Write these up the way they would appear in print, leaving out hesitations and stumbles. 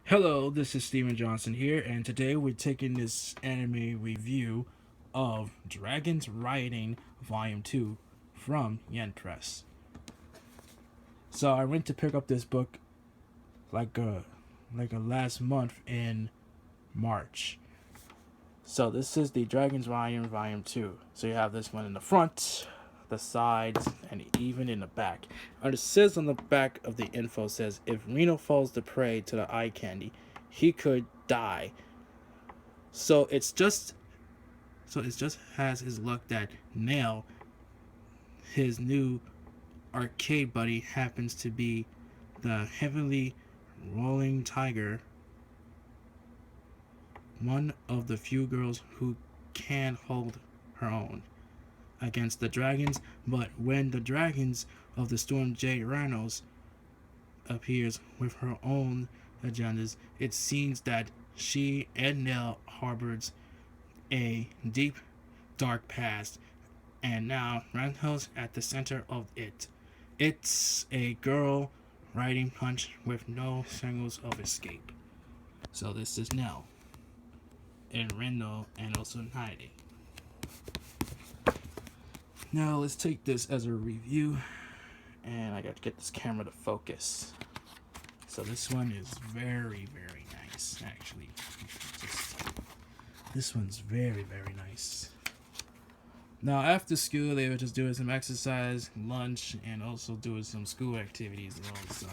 Hello, this is Steven Johnson here, and today we're taking this anime review of Dragons Rioting Volume 2 from yenpress. So I went to pick up this book like a last month in March. So this is the Dragons Volume 2. So you have this one in the front, the sides, and even in the back. And it says on the back of the info says if Reno falls to prey to the eye candy, he could die. So it just has his luck that Nail, his new arcade buddy, happens to be the heavily rolling tiger, one of the few girls who can hold her own against the dragons. But when the dragons of the Storm J Rhinos appears with her own agendas, it seems that she and Nell harbors a deep, dark past, and now Randall's at the center of it. It's a girl riding punch with no signals of escape. So this is Nell and Randall and also hiding. Now let's take this as a review, and I got to get this camera to focus. So this one is very, very nice, actually. This one's very, very nice. Now, after school, they were just doing some exercise, lunch, and also doing some school activities and all this,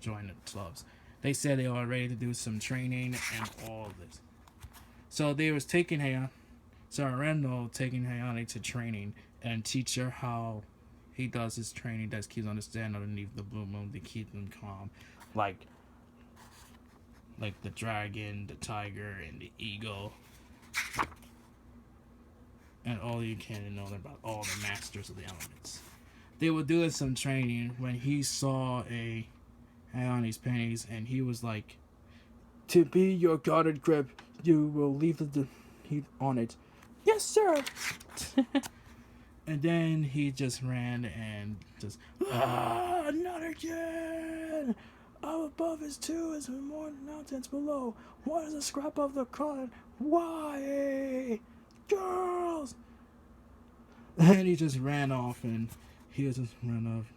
joining the clubs. They said they were ready to do some training and all of this. So they was taking Randall taking Hayani to training and teach her how he does his training. That keeps on the stand underneath the blue moon to keep them calm, like the dragon, the tiger, and the eagle. And all you can know about all the masters of the elements. They were doing some training when he saw a Ioni's pennies, and he was like, "To be your guarded grip, you will leave the heat on it." "Yes, sir." And then he just ran and just, not again. Up above is two, is more mountains below. What is a scrap of the continent? Why? Girls! And he just ran off, and he just ran off.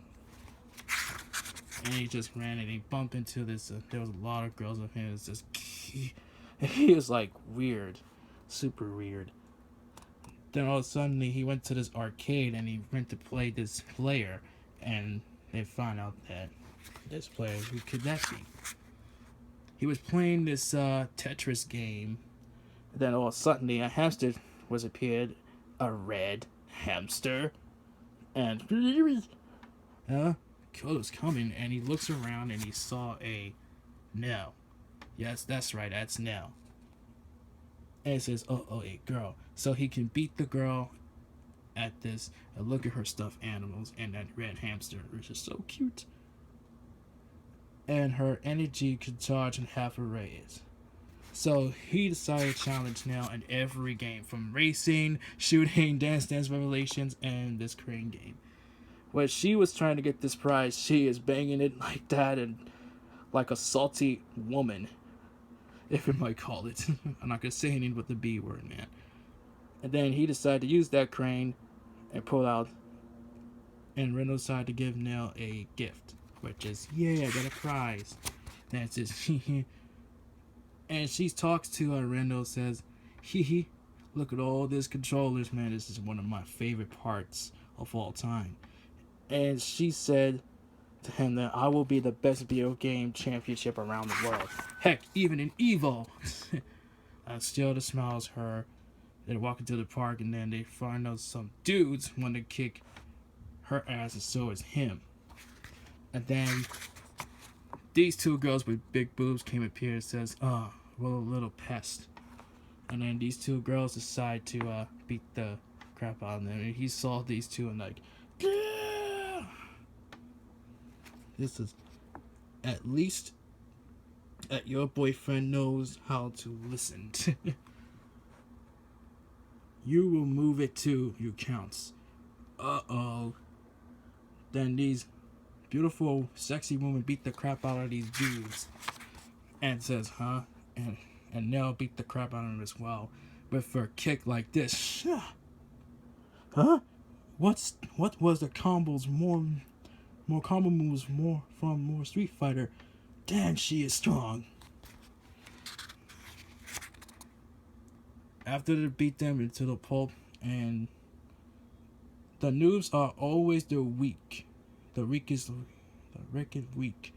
And he just ran, and he bumped into this. There was a lot of girls with him. It's just, he was like weird, super weird. Then all of a sudden, he went to this arcade, and he went to play this player, and they found out that this player, who could that be? He was playing this Tetris game. Then all of a sudden, a hamster was appeared, a red hamster, and Killer's coming, and he looks around and he saw a Nell. Yes, that's right, that's Nell. And it says, "Oh, a girl." So he can beat the girl at this and look at her stuffed animals and that red hamster, which is so cute. And her energy could charge in half a raise. So he decided to challenge Nell in every game, from racing, shooting, Dance Dance Revelations, and this crane game. When she was trying to get this prize, she is banging it like that and like a salty woman, if you might call it. I'm not gonna say anything but the B word, man. And then he decided to use that crane and pull out, and Reynolds decided to give Nell a gift, which is, "Yeah, I got a prize." That's it. And she talks to her. Reynolds says, "Hee, look at all these controllers, man. This is one of my favorite parts of all time." And she said to him that, "I will be the best video game championship around the world. Heck, even in Evo." And still the smiles her. They walk into the park, and then they find out some dudes want to kick her ass, and so is him. And then these two girls with big boobs came up here and says, "Oh, well, a little pest." And then these two girls decide to beat the crap out of them. And he saw these two and like, "Yeah!" This is at least that your boyfriend knows how to listen. You will move it too, you counts. Uh-oh. Then these beautiful, sexy women beat the crap out of these dudes. and says, huh? And Nell beat the crap out of him as well with her kick like this. Huh? What was the combos more combo moves more Street Fighter? Damn, she is strong. After they beat them into the pulp, and the noobs are always the weak. The wicked weak.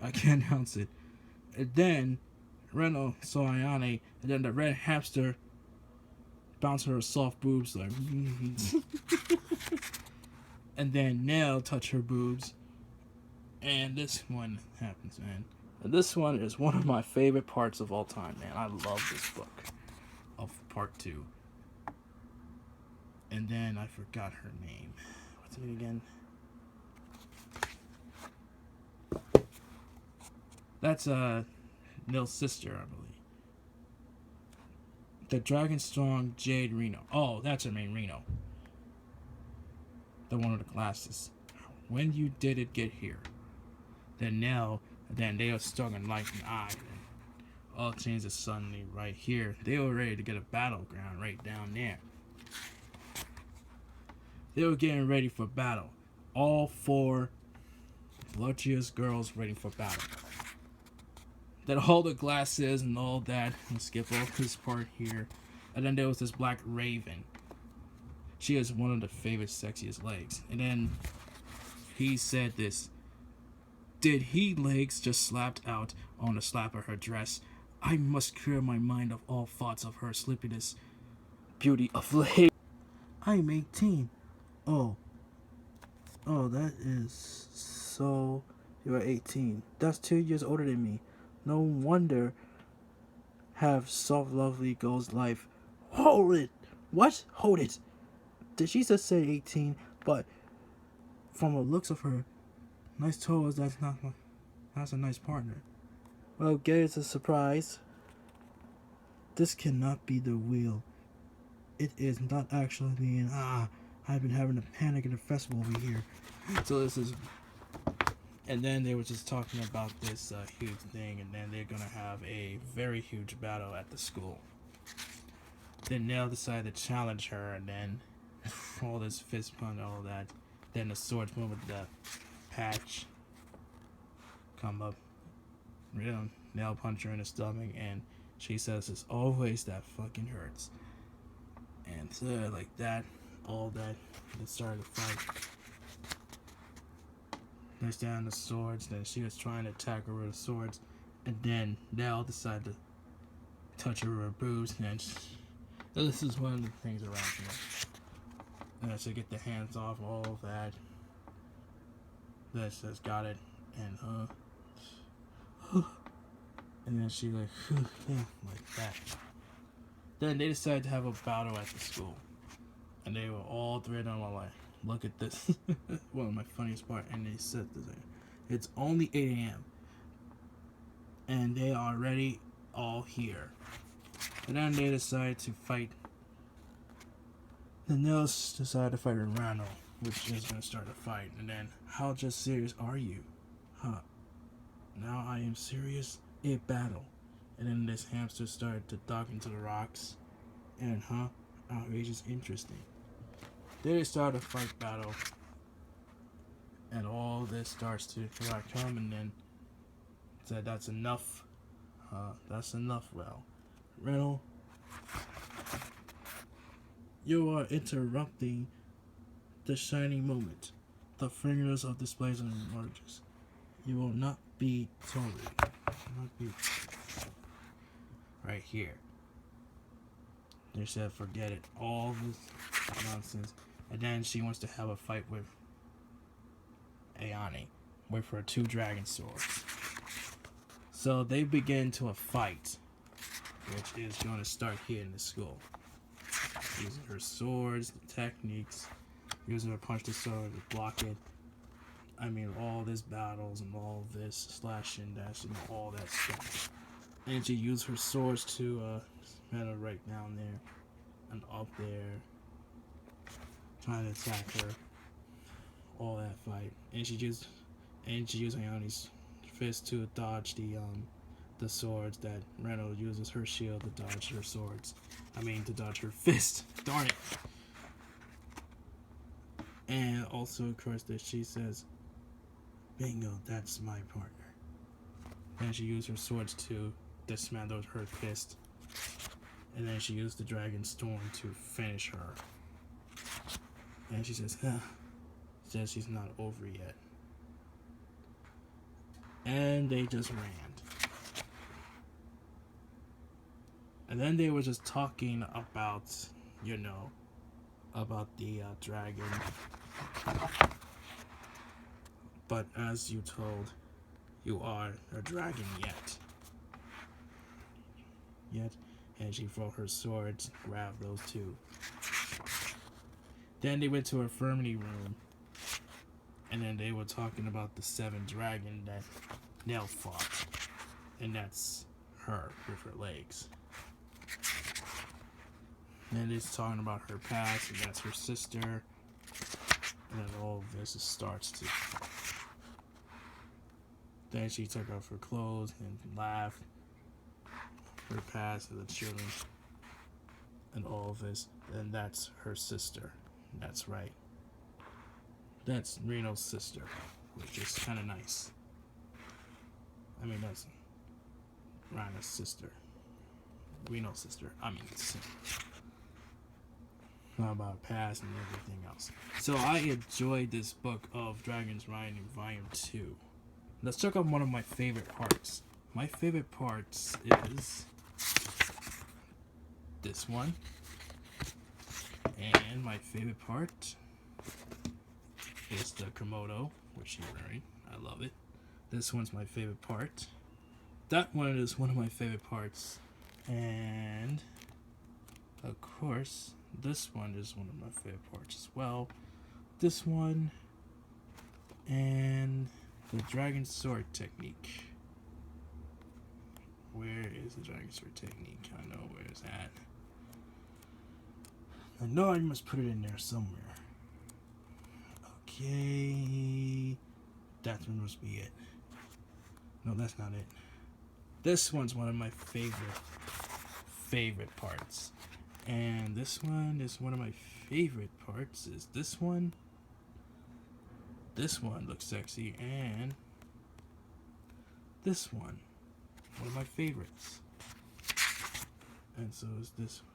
I can't announce it. And then Reno saw Ayane, and then the red hamster bounced her soft boobs like and then Nell touched her boobs. And this one happens, man. And this one is one of my favorite parts of all time, man. I love this book of part 2. And then I forgot her name. What's her name again? That's Nell's sister, I believe. The Dragon Strong Jade Reno. Oh, that's her name, Reno. The one with the glasses. When you did it get here? Then Nell, then they were stuck in like an eye. All changes suddenly right here. They were ready to get a battleground right down there. They were getting ready for battle. All 4 voluptuous girls ready for battle. Then all the glasses and all that, and skip all this part here. And then there was this black raven. She has one of the favorite sexiest legs. And then he said this. Did he legs just slapped out on the slap of her dress? I must clear my mind of all thoughts of her sleepiness. Beauty of legs. I'm 18. Oh, that is so... You're 18. That's 2 years older than me. No wonder have soft, lovely girl's life. Hold it! What? Hold it! Did she just say 18? But from the looks of her, nice toes, that's a nice partner. Well, guess it's a surprise. This cannot be the wheel. It is not actually being... I've been having a panic in the festival over here. So this is... And then they were just talking about this huge thing, and then they're gonna have a very huge battle at the school. Then Nell decided to challenge her, and then all this fist punch, all that. Then the swordsman with the patch come up, Nell punch her in the stomach, and she says it's always that fucking hurts. And so like that, all that, they started to fight. There's down the swords. Then she was trying to attack her with the swords, and then Nell decided to touch her with her boobs. And this is one of the things around here. And she get the hands off all of that. Then she just got it, and and then she like yeah, like that. Then they decided to have a battle at the school, and they were all 3 of them were like, look at this. One of my funniest part. And they said this. It's only 8 a.m. and they are already all here. And then they decided to fight. The Nels decided to fight Rano, which is going to start a fight. And then, how just serious are you? Huh. Now I am serious. A battle. And then this hamster started to duck into the rocks. And outrageous interesting. They start a fight battle, and all this starts to come, and then said that's enough. That's enough. Well, Reno, you are interrupting the shining moment. The fingers of displays and emerges. You will not be tolerated. Not be right here. They said forget it. All this nonsense. And then she wants to have a fight with Ayane with her 2 dragon swords. So they begin to a fight, which is going to start here in the school. Using her swords, the techniques, using her punch the sword to block it. I mean, all this battles and all this slashing, dashing, all that stuff. And she used her swords to met her right down there and up there, trying to attack her. All that fight, and she used Ayane's fist to dodge the swords that Reno uses her shield to dodge her swords. To dodge her fist. Darn it. And also, of course, that she says, "Bingo, that's my partner." And she used her swords to dismantle her fist. And then she used the Dragon Storm to finish her. And she says, says she's not over yet. And they just ran. And then they were just talking about, about the dragon. But as you told, you are a dragon yet. And she brought her swords, grabbed those two. Then they went to her infirmary room. And then they were talking about the 7 dragon that Nell fought. And that's her with her legs. And it's talking about her past, and that's her sister. And then all of this starts to. Then she took off her clothes and laughed. Her past and the children. And all of this. And that's her sister. That's right. That's Reno's sister, which is kind of nice. That's Rhino's sister. Reno's sister. Not about past and everything else. So I enjoyed this book of Dragons Rioting Volume 2. Let's check out one of my favorite parts. My favorite parts is this one. And my favorite part is the Komodo, which she's wearing. I love it. This one's my favorite part. That one is one of my favorite parts. And, of course, this one is one of my favorite parts as well. This one. And the Dragon Sword Technique. Where is the Dragon Sword Technique? I know where it's at. I know I must put it in there somewhere. Okay. That one must be it. No, that's not it. This one's one of my favorite parts. And this one is one of my favorite parts. Is this one. This one looks sexy. And this one of my favorites. And so is this one.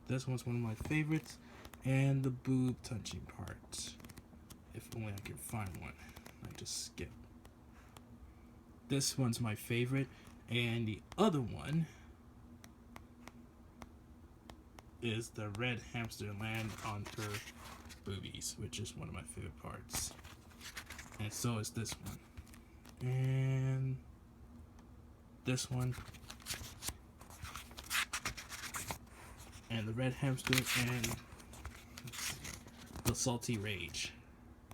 This one's one of my favorites. And the boob touching part. If only I could find one. I just skip. This one's my favorite. And the other one is the red hamster land on her boobies, which is one of my favorite parts. And so is this one. And this one. And the red hamster and the salty rage.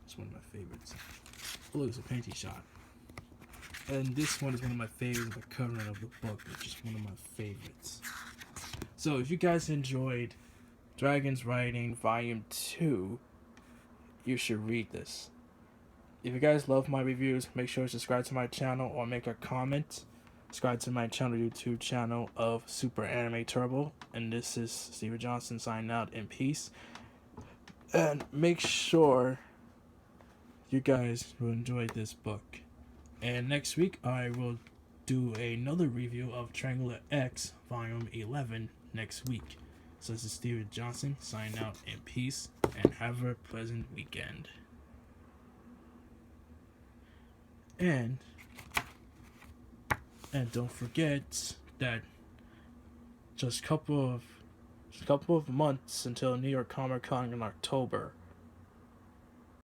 It's one of my favorites. Oh, it's a panty shot. And this one is one of my favorites, the covering of the book, which is one of my favorites. So if you guys enjoyed Dragons Rioting Volume 2, you should read this. If you guys love my reviews, make sure to subscribe to my channel or make a comment. Subscribe to my channel, YouTube channel of Superanimeturbo. And this is Steven Johnson signing out in peace. And make sure you guys will enjoy this book. And next week I will do another review of Triangular X Volume 11 next week. So this is Steven Johnson signing out in peace and have a pleasant weekend. And don't forget that just a couple of months until New York Comic Con in October.